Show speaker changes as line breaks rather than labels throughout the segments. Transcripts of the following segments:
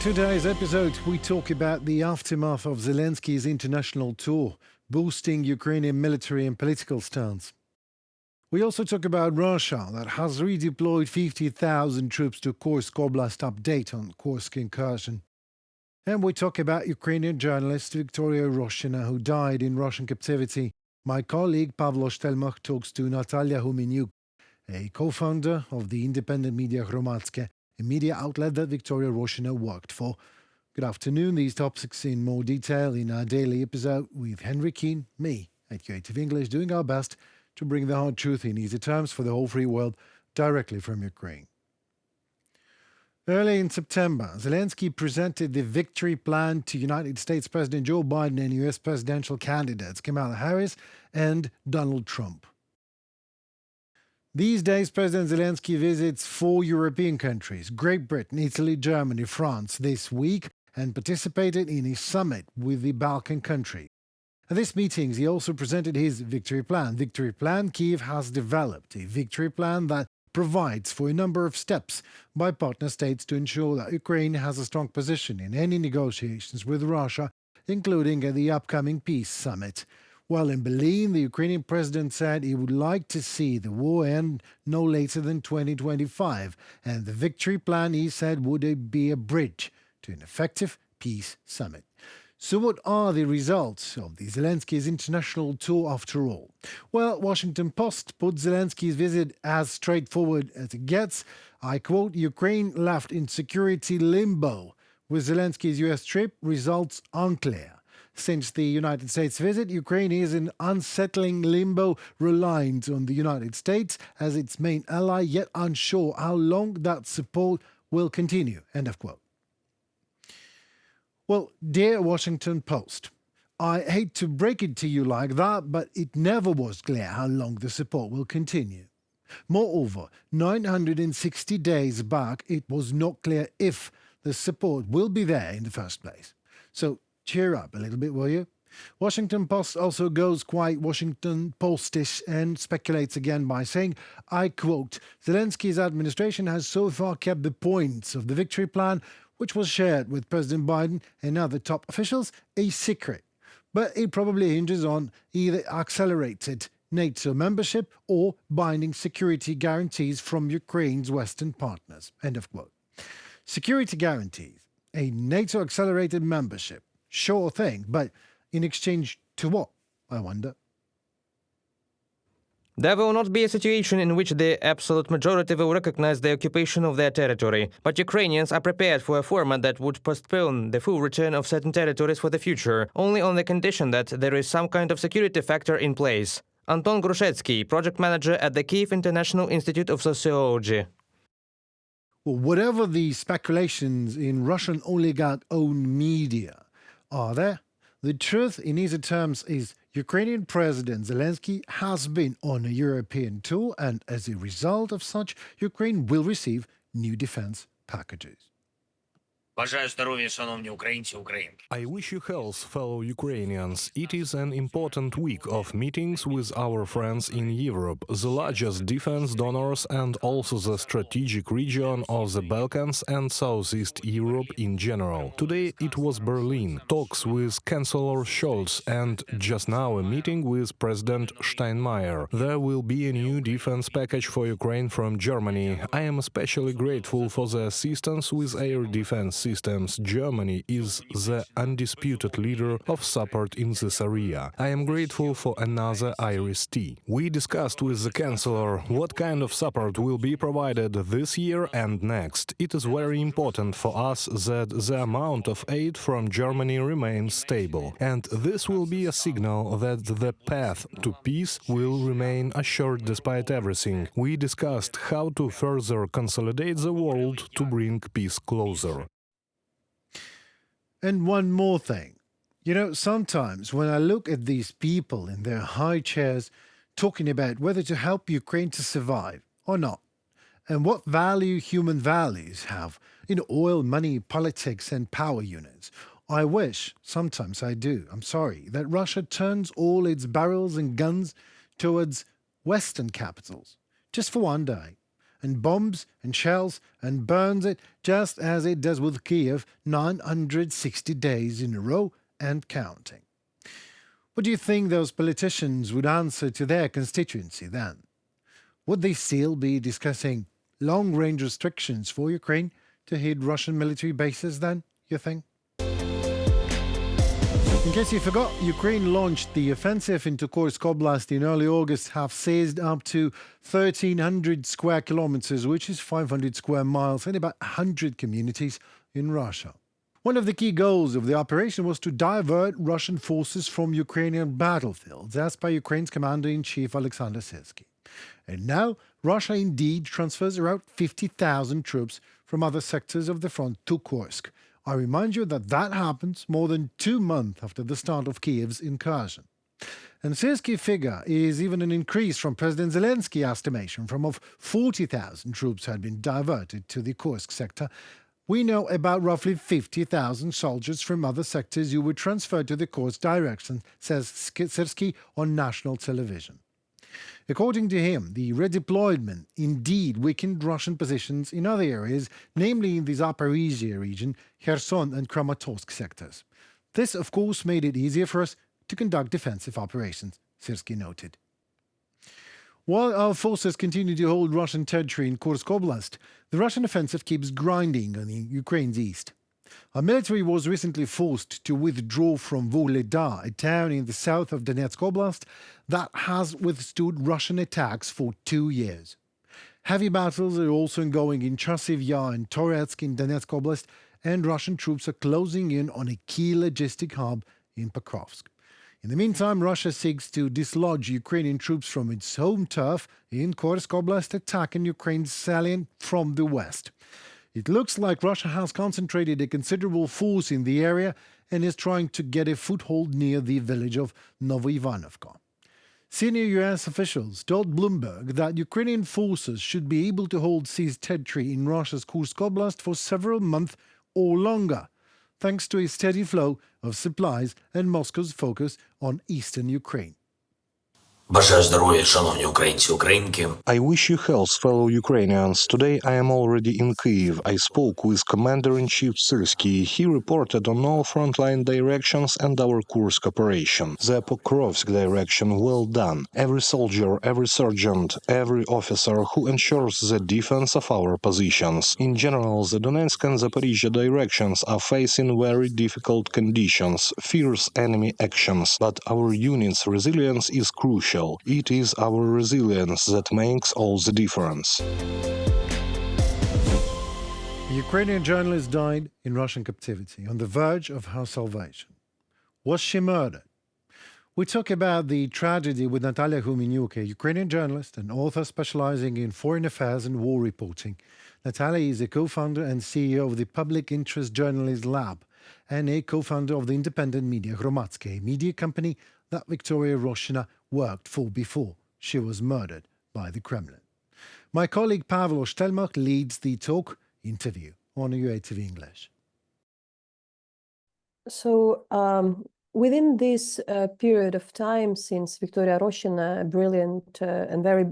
today's episode, we talk about the aftermath of Zelensky's international tour, boosting Ukrainian military and political stance. We also talk about Russia, that has redeployed 50,000 troops to Kursk Oblast, update on Kursk incursion. And we talk about Ukrainian journalist Victoria Roshina, who died in Russian captivity. My colleague Pavlo Shtelmach talks to Natalia Humeniuk, a co-founder of the independent media Hromadske, a media outlet that Victoria Roshina worked for. Good afternoon. These topics in more detail in our daily episode with Henry Keane, me, at Creative English, doing our best to bring the hard truth in easy terms for the whole free world directly from Ukraine. Early in September, Zelensky presented the victory plan to United States President Joe Biden and US presidential candidates Kamala Harris and Donald Trump. These days, President Zelensky visits 4 European countries, Great Britain, Italy, Germany, France, this week, and participated in a summit with the Balkan countries. At these meetings, he also presented his victory plan. Victory plan Kyiv has developed, a victory plan that provides for a number of steps by partner states to ensure that Ukraine has a strong position in any negotiations with Russia, including at the upcoming peace summit. While in Berlin, the Ukrainian president said he would like to see the war end no later than 2025, and the victory plan, he said, would be a bridge to an effective peace summit. So what are the results of the Zelensky's international tour after all? Well, Washington Post put Zelensky's visit as straightforward as it gets. I quote, "Ukraine left in security limbo. With Zelensky's US trip, results unclear. Since the United States visit, Ukraine is in unsettling limbo, reliant on the United States as its main ally, yet unsure how long that support will continue." End of quote. Well, dear Washington Post, I hate to break it to you like that, but it never was clear how long the support will continue. Moreover, 960 days back, it was not clear if the support will be there in the first place. So cheer up a little bit, will you? Washington Post also goes quite Washington Postish and speculates again by saying, I quote, "Zelensky's administration has so far kept the points of the victory plan, which was shared with President Biden and other top officials, a secret. But it probably hinges on either accelerated NATO membership or binding security guarantees from Ukraine's Western partners." End of quote. Security guarantees, a NATO accelerated membership. Sure thing, but in exchange to what, I wonder?
There will not be a situation in which the absolute majority will recognize the occupation of their territory, but Ukrainians are prepared for a format that would postpone the full return of certain territories for the future, only on the condition that there is some kind of security factor in place. Anton Grushetsky, project manager at the Kyiv International Institute of Sociology.
Well, whatever the speculations in Russian oligarch-owned media are there, the truth in easy terms is Ukrainian President Zelensky has been on a European tour, and as a result of such, Ukraine will receive new defense packages.
Бажаю здоров'я, шановні українці, українки.
I wish you health, fellow Ukrainians. It is an important week of meetings with our friends in Europe, the largest defense donors and also the strategic region of the Balkans and Southeast Europe in general. Today it was Berlin, talks with Chancellor Scholz, and just now a meeting with President Steinmeier. There will be a new defense package for Ukraine from Germany. I am especially grateful for the assistance with air defense systems. Germany is the undisputed leader of support in this area. I am grateful for another IRIS-T. We discussed with the Chancellor what kind of support will be provided this year and next. It is very important for us that the amount of aid from Germany remains stable, and this will be a signal that the path to peace will remain assured despite everything. We discussed how to further consolidate the world to bring peace closer.
And one more thing. You know, sometimes when I look at these people in their high chairs talking about whether to help Ukraine to survive or not, and what value human values have in oil, money, politics, and power units, I wish, sometimes I do, I'm sorry, that Russia turns all its barrels and guns towards Western capitals, just for one day, and bombs and shells and burns it just as it does with Kiev 960 days in a row and counting. What do you think those politicians would answer to their constituency then? Would they still be discussing long-range restrictions for Ukraine to hit Russian military bases then, you think? In case you forgot, Ukraine launched the offensive into Kursk Oblast in early August, have seized up to 1,300 square kilometers, which is 500 square miles, and about 100 communities in Russia. One of the key goals of the operation was to divert Russian forces from Ukrainian battlefields, as per Ukraine's Commander-in-Chief Alexander Syrskyi. And now, Russia indeed transfers around 50,000 troops from other sectors of the front to Kursk. I remind you that that happens more than 2 months after the start of Kiev's incursion. And Syrskyi's figure is even an increase from President Zelensky's estimation from of 40,000 troops had been diverted to the Kursk sector. We know about roughly 50,000 soldiers from other sectors who were transferred to the Kursk direction, says Syrskyi on national television. According to him, the redeployment indeed weakened Russian positions in other areas, namely in the Zaporizhia region, Kherson and Kramatorsk sectors. This, of course, made it easier for us to conduct defensive operations, Syrskyi noted. While our forces continue to hold Russian territory in Kursk Oblast, the Russian offensive keeps grinding on Ukraine's east. Our military was recently forced to withdraw from Voleda, a town in the south of Donetsk Oblast that has withstood Russian attacks for 2 years. Heavy battles are also ongoing in Chasiv Yar and Toretsk in Donetsk Oblast, and Russian troops are closing in on a key logistic hub in Pokrovsk. In the meantime, Russia seeks to dislodge Ukrainian troops from its home turf in Kursk Oblast, attacking Ukraine's salient from the west. It looks like Russia has concentrated a considerable force in the area and is trying to get a foothold near the village of Novoivanovka. Senior U.S. officials told Bloomberg that Ukrainian forces should be able to hold seized territory in Russia's Kursk Oblast for several months or longer, thanks to a steady flow of supplies and Moscow's focus on eastern Ukraine.
Бажаю здоров'я, шановні українці, українки.
I wish you health, fellow Ukrainians. Today I am already in Kyiv. I spoke with Commander-in-Chief Syrskyi. He reported on all frontline directions and our Kursk operation. The Pokrovsk direction well done. Every soldier, every sergeant, every officer who ensures the defense of our positions. In general, the Donetsk and Zaporizhia directions are facing very difficult conditions, fierce enemy actions, but our unit's resilience is crucial. It is our resilience that makes all the difference.
A Ukrainian journalist died in Russian captivity, on the verge of her salvation. Was she murdered? We talk about the tragedy with Natalia Humenyuk, a Ukrainian journalist and author specializing in foreign affairs and war reporting. Natalia is a co-founder and CEO of the Public Interest Journalist Lab and a co-founder of the independent media Hromadske, a media company that Victoria Roshina worked for before she was murdered by the Kremlin. My colleague Pavel Oshtelmach leads the talk interview on UATV English.
So within this period of time, since Victoria Roshina, a brilliant and very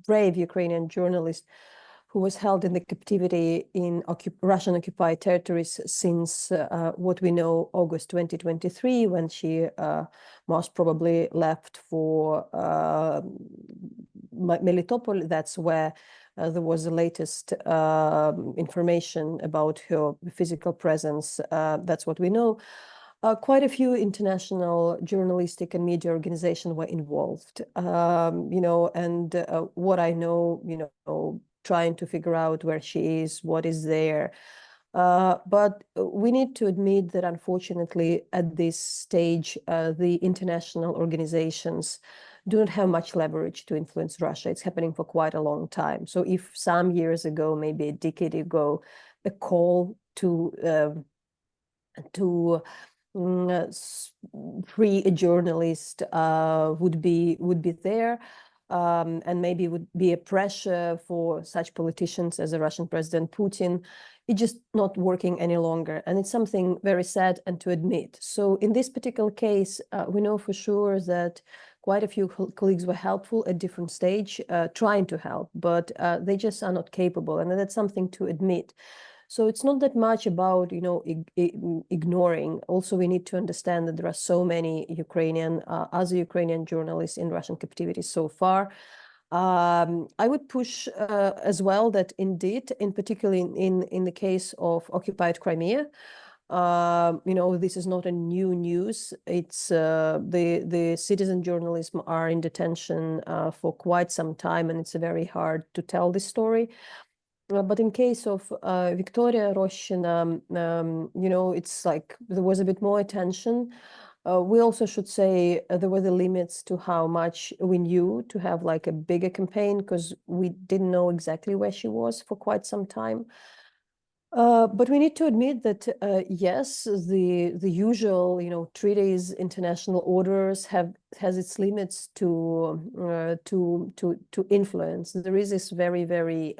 brave Ukrainian journalist who was held in the captivity in Russian-occupied territories since what we know, August 2023, when she most probably left for Melitopol. That's where there was the latest information about her physical presence. That's what we know. Quite a few international journalistic and media organizations were involved, and what I know, trying to figure out where she is, what is there. But we need to admit that unfortunately at this stage, the international organizations do not have much leverage to influence Russia. It's happening for quite a long time. So if some years ago, maybe a decade ago, a call to free a journalist would be there, and maybe would be a pressure for such politicians as the Russian President Putin, it's just not working any longer. And it's something very sad and to admit. So in this particular case, we know for sure that quite a few colleagues were helpful at different stage, trying to help, but they just are not capable, and that's something to admit. So it's not that much about, ignoring. Also, we need to understand that there are so many other Ukrainian journalists in Russian captivity so far. I would push as well that indeed, in particular in the case of occupied Crimea, this is not a new news. It's the citizen journalism are in detention for quite some time, and it's very hard to tell this story. But in case of Victoria Roshina, it's like there was a bit more attention. We also should say there were the limits to how much we knew to have like a bigger campaign, because we didn't know exactly where she was for quite some time. But we need to admit that yes, the usual treaties, international orders has its limits to influence. There is this very, very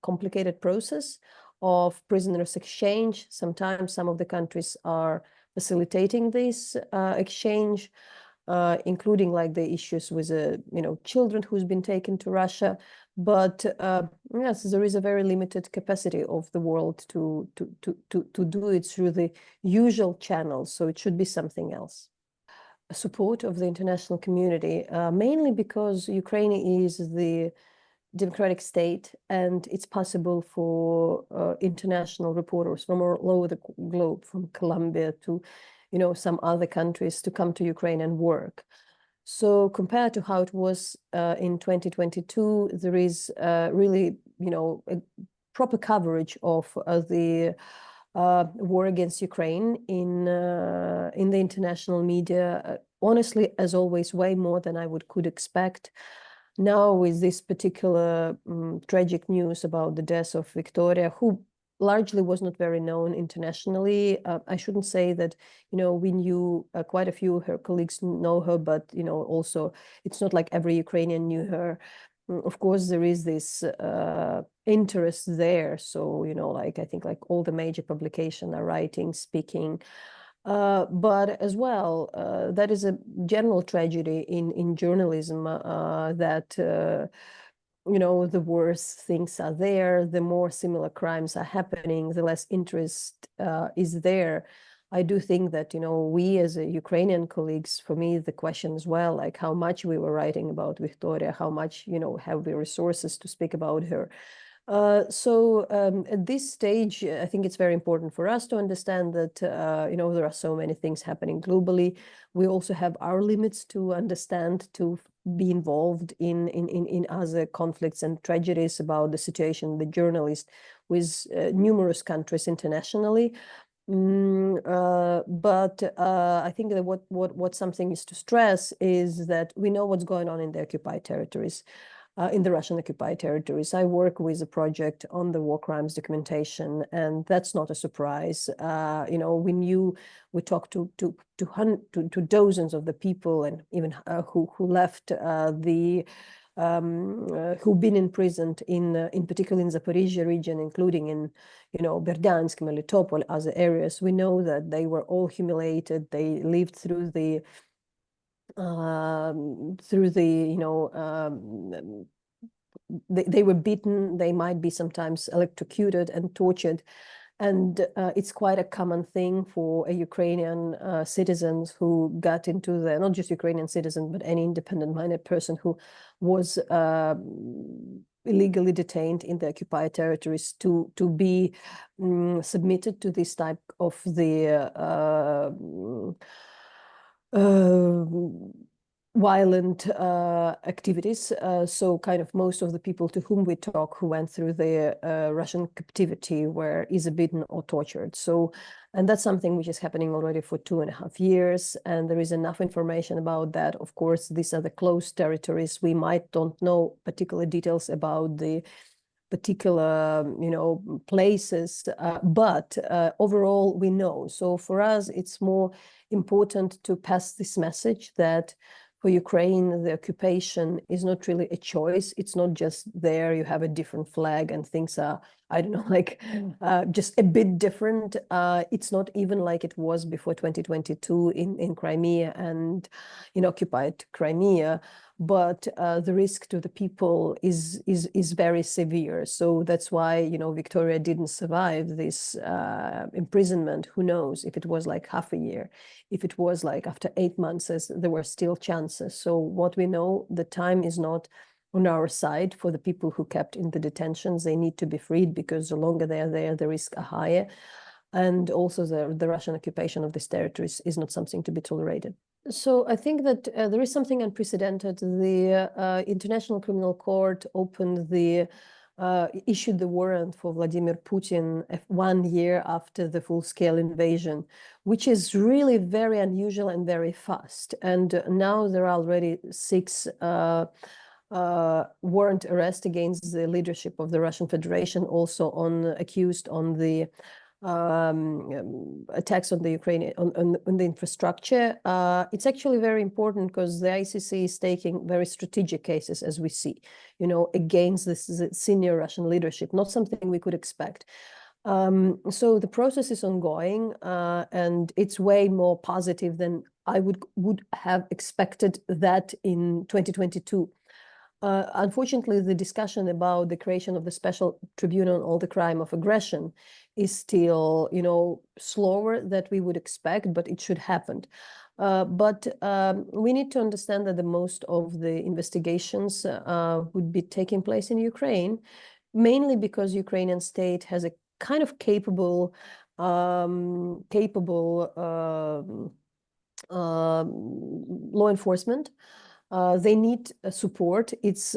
complicated process of prisoners exchange. Sometimes some of the countries are facilitating this exchange, including like the issues with children who's been taken to Russia. But yes, there is a very limited capacity of the world to do it through the usual channels. So it should be something else. Support of the international community, mainly because Ukraine is the democratic state, and it's possible for international reporters from all over the globe, from Colombia to some other countries, to come to Ukraine and work. So compared to how it was in 2022, there is really, a proper coverage of the war against Ukraine in the international media. Honestly, as always, way more than I could expect. Now, with this particular tragic news about the death of Victoria, who largely was not very known internationally. I shouldn't say that, we knew quite a few of her colleagues know her, but, also it's not like every Ukrainian knew her. Of course, there is this interest there. So, I think like all the major publications are writing, speaking. But as well, that is a general tragedy in journalism that the worse things are there, the more similar crimes are happening, the less interest is there. I do think that, we as a Ukrainian colleagues, for me, the question as well, like how much we were writing about Victoria, how much, have we resources to speak about her. So at this stage, I think it's very important for us to understand that, there are so many things happening globally. We also have our limits to understand, to be involved in other conflicts and tragedies about the situation, the journalist with numerous countries internationally. But I think that what something is to stress is that we know what's going on in the occupied territories. In the Russian occupied territories. I work with a project on the war crimes documentation, and that's not a surprise. We talked to dozens of the people, and even who left who've been imprisoned in particular in Zaporizhia region, including in Berdyansk, Melitopol, other areas. We know that they were all humiliated. They lived through the they were beaten, they might be sometimes electrocuted and tortured, and it's quite a common thing for a Ukrainian citizens who got into the, not just Ukrainian citizen, but any independent-minded person who was illegally detained in the occupied territories to be submitted to this type of the violent activities. So kind of most of the people to whom we talk who went through the Russian captivity were either beaten or tortured. So, and that's something which is happening already for 2.5 years, and there is enough information about that. Of course, these are the closed territories. We might don't know particular details about the particular, places, but overall we know. So for us, it's more important to pass this message that for Ukraine, the occupation is not really a choice. It's not just there, you have a different flag and things are, I don't know, like just a bit different. It's not even like it was before 2022 in Crimea and in occupied Crimea, but the risk to the people is very severe. So that's why, you know, Victoria didn't survive this imprisonment. Who knows if it was like half a year, if it was like after 8 months, as there were still chances. So what we know, the time is not on our side for the people who kept in the detentions. They need to be freed because the longer they are there, the risks are higher. And also the Russian occupation of these territories is not something to be tolerated. So I think that there is something unprecedented. The International Criminal Court issued the warrant for Vladimir Putin 1 year after the full-scale invasion, which is really very unusual and very fast. And now there are already 6 warrant arrests against the leadership of the Russian Federation, also accused on the attacks on the Ukraine on the infrastructure. It's actually very important because the ICC is taking very strategic cases, as we see, you know, against this senior Russian leadership, not something we could expect. So the process is ongoing, and it's way more positive than I would have expected that in 2022. Unfortunately, the discussion about the creation of the special tribunal on the crime of aggression is still, you know, slower than we would expect, but it should happen. But we need to understand that the most of the investigations would be taking place in Ukraine, mainly because Ukrainian state has a kind of capable law enforcement. They need support. It's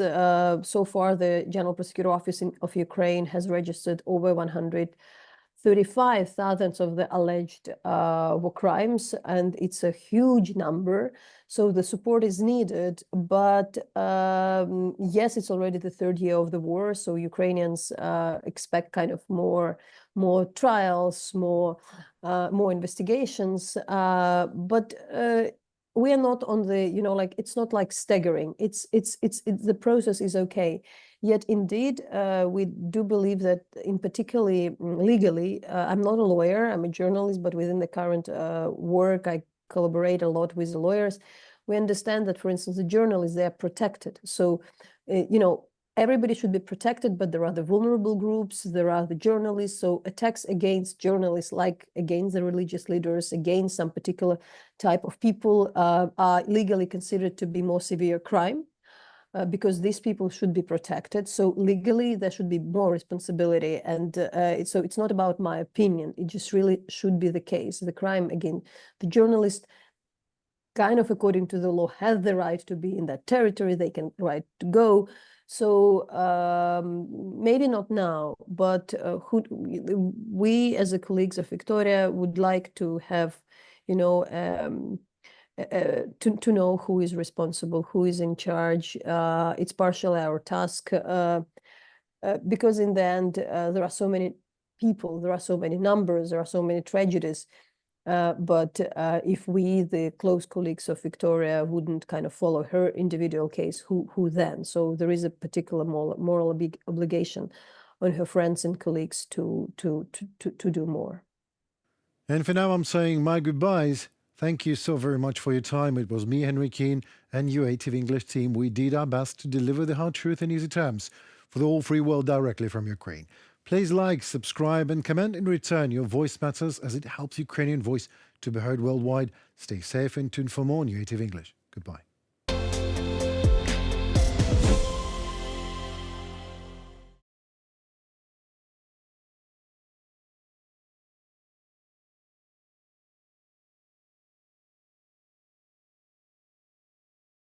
so far the General Prosecutor Office of Ukraine has registered over 135,000 of the alleged war crimes, and it's a huge number. So the support is needed. But yes, it's already the 3rd year of the war, so Ukrainians expect kind of more trials, more investigations. But we are not on the, you know, like, it's not like staggering. It's the process is okay. Yet indeed, we do believe that in particularly legally, I'm not a lawyer, I'm a journalist, but within the current work, I collaborate a lot with the lawyers. We understand that, for instance, the journalists, they are protected. So, you know, everybody should be protected, but there are the vulnerable groups, there are the journalists. So attacks against journalists, like against the religious leaders, against some particular type of people, are legally considered to be more severe crime, because these people should be protected. So legally, there should be more responsibility. And so it's not about my opinion. It just really should be the case. The crime against the journalist, kind of according to the law, has the right to be in that territory. They can right to go. So maybe not now, but we as a colleagues of Victoria would like to have, you know, to know who is responsible, who is in charge. It's partially our task, because in the end, there are so many people, there are so many numbers, there are so many tragedies. But if we, the close colleagues of Victoria, wouldn't kind of follow her individual case, who then? So there is a particular moral obligation on her friends and colleagues to do more.
And for now, I'm saying my goodbyes. Thank you so very much for your time. It was me, Henry Keane, and UATV English team. We did our best to deliver the hard truth in easy terms for the whole free world directly from Ukraine. Please like, subscribe, and comment in return. Your voice matters as it helps Ukrainian voice to be heard worldwide. Stay safe and tuned for more on UATV English. Goodbye.